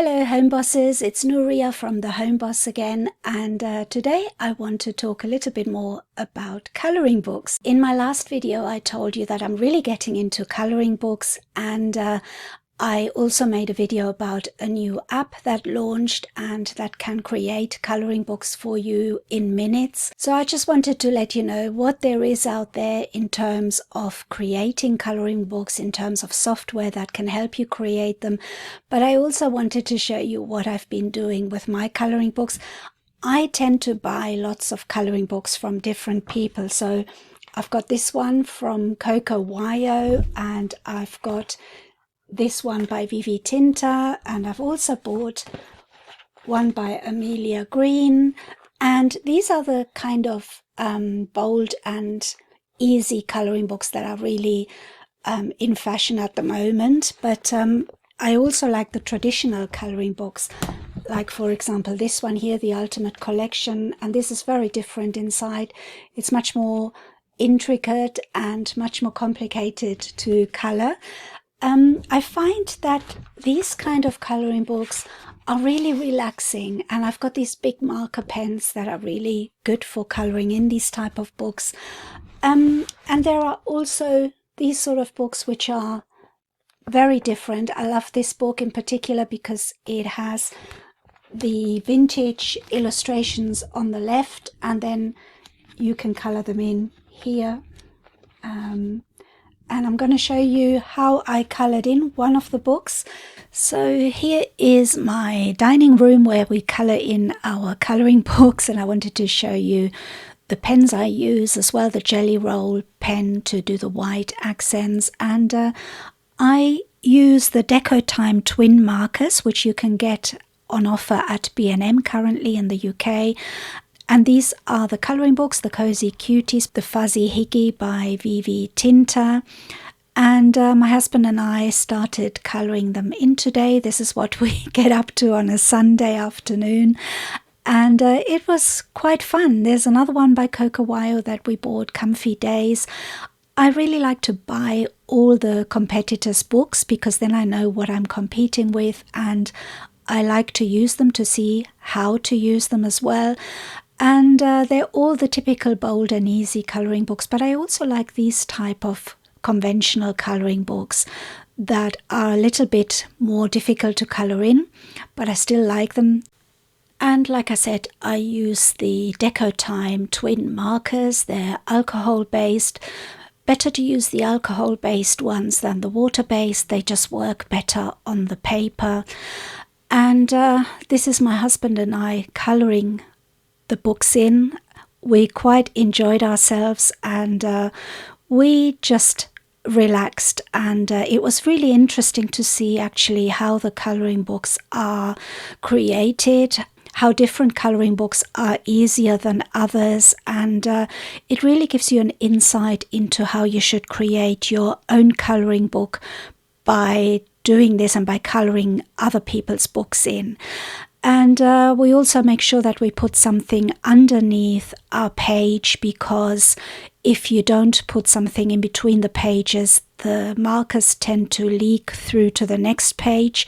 Hello home bosses, it's Nuria from The Home Boss again, and today I want to talk a little bit more about colouring books. In my last video I told you that I'm really getting into colouring books, and I also made a video about a new app that launched and that can create colouring books for you in minutes. So I just wanted to let you know what there is out there in terms of creating colouring books, in terms of software that can help you create them. But I also wanted to show you what I've been doing with my colouring books. I tend to buy lots of colouring books from different people. So I've got this one from Coco Wyo, and I've got this one by Vivi Tinta, and I've also bought one by Amelia Green. And these are the kind of bold and easy colouring books that are really in fashion at the moment. But I also like the traditional colouring books, like for example this one here, the Ultimate Collection, and this is very different inside. It's much more intricate and much more complicated to colour. I find that these kind of colouring books are really relaxing, and I've got these big marker pens that are really good for colouring in these type of books. And there are also these sort of books which are very different. I love this book in particular because it has the vintage illustrations on the left, and then you can colour them in here. And I'm going to show you how I coloured in one of the books. So here is my dining room where we colour in our colouring books, and I wanted to show you the pens I use as well, the Jelly Roll pen to do the white accents, and I use the Deco Time twin markers, which you can get on offer at B&M currently in the UK. And these are the colouring books, the Cozy Cuties, the Fuzzy Higgy by Vivi Tinta. And my husband and I started colouring them in today. This is what we get up to on a Sunday afternoon. And it was quite fun. There's another one by Coco Wyo that we bought, Comfy Days. I really like to buy all the competitors' books because then I know what I'm competing with, and I like to use them to see how to use them as well. And they're all the typical bold and easy colouring books, but I also like these type of conventional colouring books that are a little bit more difficult to colour in, but I still like them. And like I said, I use the Deco Time twin markers. They're alcohol-based. Better to use the alcohol-based ones than the water-based. They just work better on the paper. And this is my husband and I colouring the books in. We quite enjoyed ourselves, and we just relaxed, and it was really interesting to see actually how the colouring books are created, how different colouring books are easier than others, and it really gives you an insight into how you should create your own colouring book by doing this and by colouring other people's books in. And we also make sure that we put something underneath our page, because if you don't put something in between the pages, the markers tend to leak through to the next page,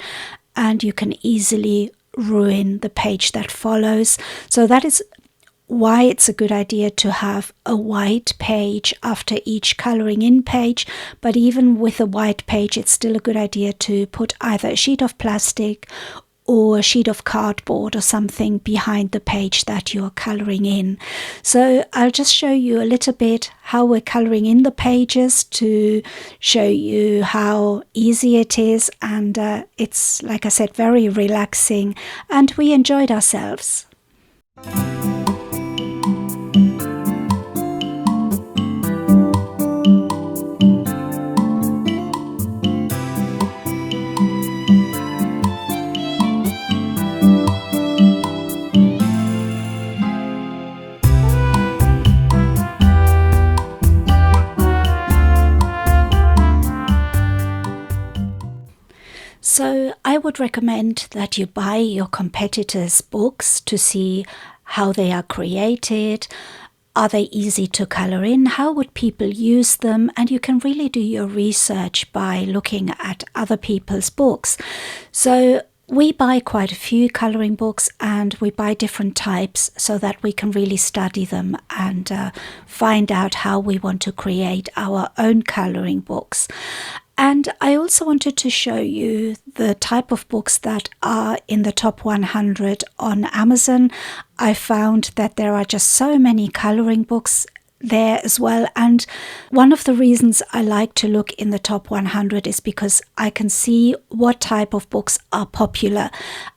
and you can easily ruin the page that follows. So that is why it's a good idea to have a white page after each colouring in page. But even with a white page, it's still a good idea to put either a sheet of plastic or a sheet of cardboard or something behind the page that you're colouring in. So I'll just show you a little bit how we're colouring in the pages to show you how easy it is, and it's, like I said, very relaxing, and we enjoyed ourselves. So I would recommend that you buy your competitors' books to see how they are created. Are they easy to colour in? How would people use them? And you can really do your research by looking at other people's books. So we buy quite a few colouring books, and we buy different types so that we can really study them and find out how we want to create our own colouring books. And I also wanted to show you the type of books that are in the top 100 on Amazon. I found that there are just so many colouring books there as well, and one of the reasons I like to look in the top 100 is because I can see what type of books are popular,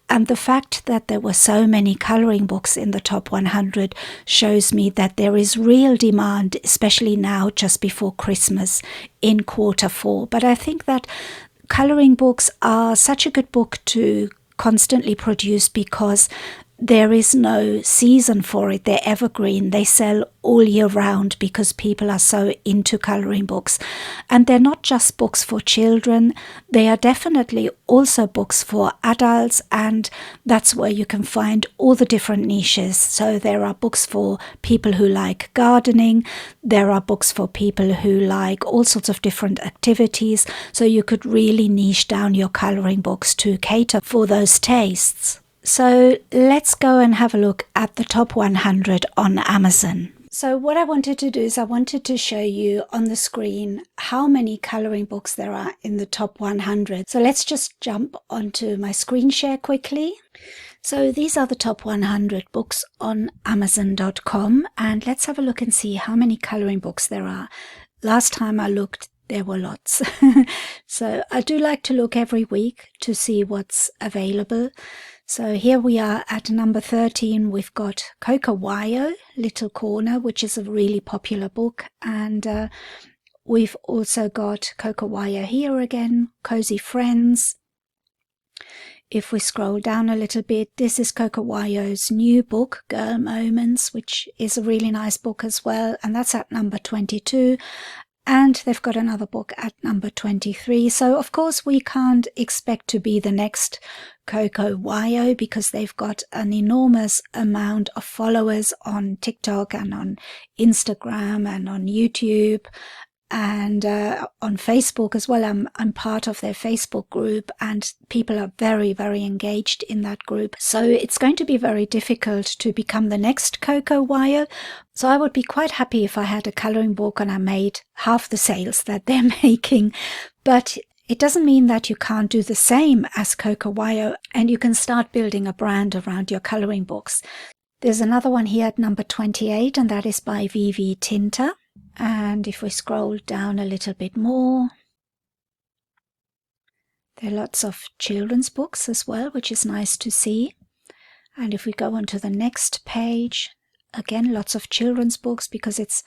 and the fact that there were so many colouring books in the top 100 shows me that there is real demand, especially now just before Christmas in Q4. But I think that colouring books are such a good book to constantly produce because there is no season for it. They're evergreen. They sell all year round because people are so into colouring books. And they're not just books for children. They are definitely also books for adults, and that's where you can find all the different niches. So there are books for people who like gardening. There are books for people who like all sorts of different activities. So you could really niche down your colouring books to cater for those tastes. So let's go and have a look at the top 100 on Amazon. So what I wanted to do is I wanted to show you on the screen how many colouring books there are in the top 100. So let's just jump onto my screen share quickly. So these are the top 100 books on Amazon.com, and let's have a look and see how many colouring books there are. Last time I looked, there were lots. So I do like to look every week to see what's available. So here we are at number 13. We've got Cocowayo, Little Corner, which is a really popular book. And we've also got Cocowayo here again, Cozy Friends. If we scroll down a little bit, this is Cocowayo's new book, Girl Moments, which is a really nice book as well. And that's at number 22. And they've got another book at number 23. So, of course, we can't expect to be the next Cocowayo because they've got an enormous amount of followers on TikTok and on Instagram and on YouTube and on Facebook as well. I'm part of their Facebook group, and people are very, very engaged in that group. So it's going to be very difficult to become the next Cocowayo. So I would be quite happy if I had a colouring book and I made half the sales that they're making. But it doesn't mean that you can't do the same as Cocowayo, and you can start building a brand around your colouring books. There's another one here at number 28, and that is by Vivi Tinta. And if we scroll down a little bit more, there are lots of children's books as well, which is nice to see. And if we go on to the next page, again, lots of children's books because it's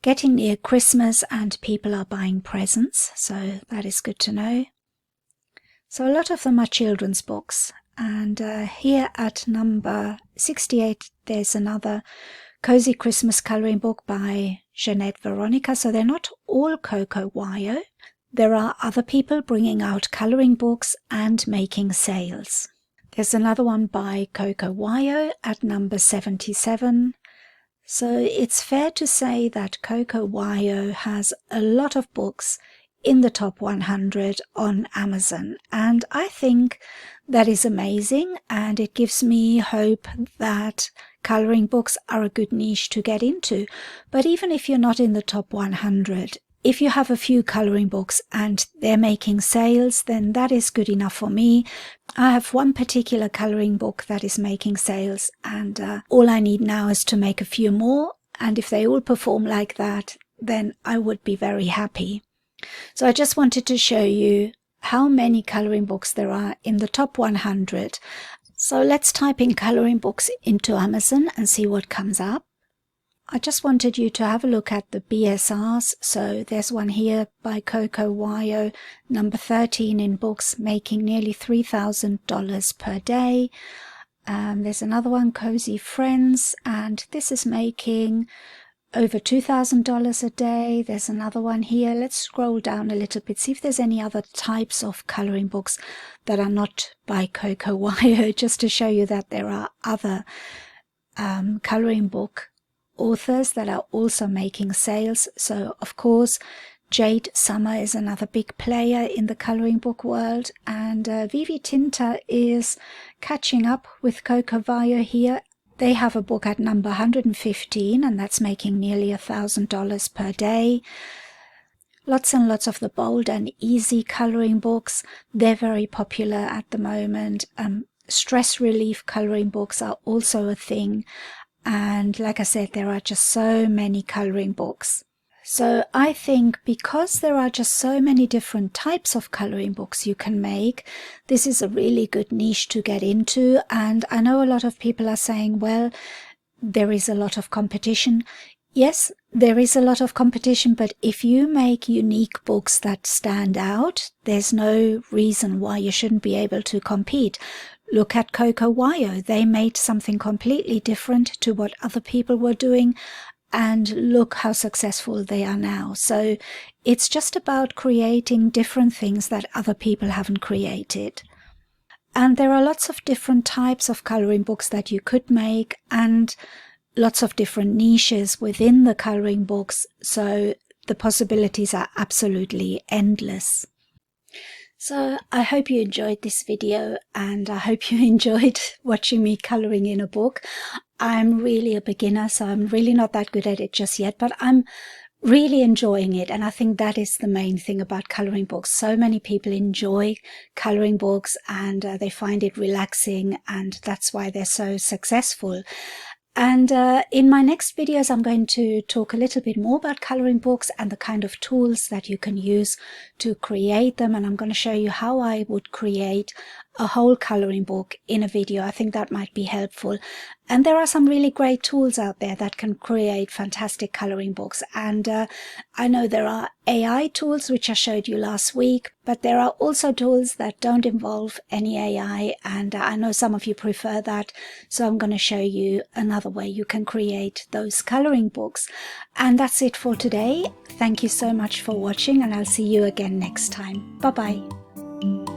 getting near Christmas and people are buying presents. So that is good to know. So a lot of them are children's books. And here at number 68, there's another Cozy Christmas colouring book by Jeanette Veronica. So they're not all Cocowayo. There are other people bringing out colouring books and making sales. There's another one by Cocowayo at number 77. So it's fair to say that Cocowayo has a lot of books in the top 100 on Amazon. And I think that is amazing, and it gives me hope that colouring books are a good niche to get into. But even if you're not in the top 100, if you have a few colouring books and they're making sales, then that is good enough for me. I have one particular colouring book that is making sales, and all I need now is to make a few more. And if they all perform like that, then I would be very happy. So I just wanted to show you how many colouring books there are in the top 100. So let's type in colouring books into Amazon and see what comes up. I just wanted you to have a look at the BSRs. So there's one here by Cocowayo, number 13 in books, making nearly $3,000 per day. There's another one, Cozy Friends, and this is making over $2,000 a day. There's another one here. Let's scroll down a little bit, see if there's any other types of colouring books that are not by Cocowayo, just to show you that there are other colouring book authors that are also making sales. So of course Jade Summer is another big player in the coloring book world, and Vivi Tinta is catching up with Coco Vayo here. They have a book at number 115, and that's making nearly $1,000 per day. Lots and lots of the bold and easy coloring books. They're very popular at the moment. Stress relief coloring books are also a thing. And like I said, there are just so many coloring books. So I think because there are just so many different types of coloring books you can make, this is a really good niche to get into. And I know a lot of people are saying, well, there is a lot of competition. Yes, there is a lot of competition, but if you make unique books that stand out, there's no reason why you shouldn't be able to compete. Look at Coco Vayo. They made something completely different to what other people were doing, and look how successful they are now. So it's just about creating different things that other people haven't created. And there are lots of different types of coloring books that you could make, and lots of different niches within the coloring books, so the possibilities are absolutely endless. So I hope you enjoyed this video, and I hope you enjoyed watching me coloring in a book. I'm really a beginner, so I'm really not that good at it just yet, but I'm really enjoying it, and I think that is the main thing about coloring books. So many people enjoy coloring books, and they find it relaxing, and that's why they're so successful. And in my next videos, I'm going to talk a little bit more about coloring books and the kind of tools that you can use to create them. And I'm going to show you how I would create a whole coloring book in a video. I think that might be helpful. And there are some really great tools out there that can create fantastic coloring books. And I know there are AI tools, which I showed you last week, but there are also tools that don't involve any AI. And I know some of you prefer that. So I'm going to show you another way you can create those coloring books. And that's it for today. Thank you so much for watching, and I'll see you again next time. Bye-bye.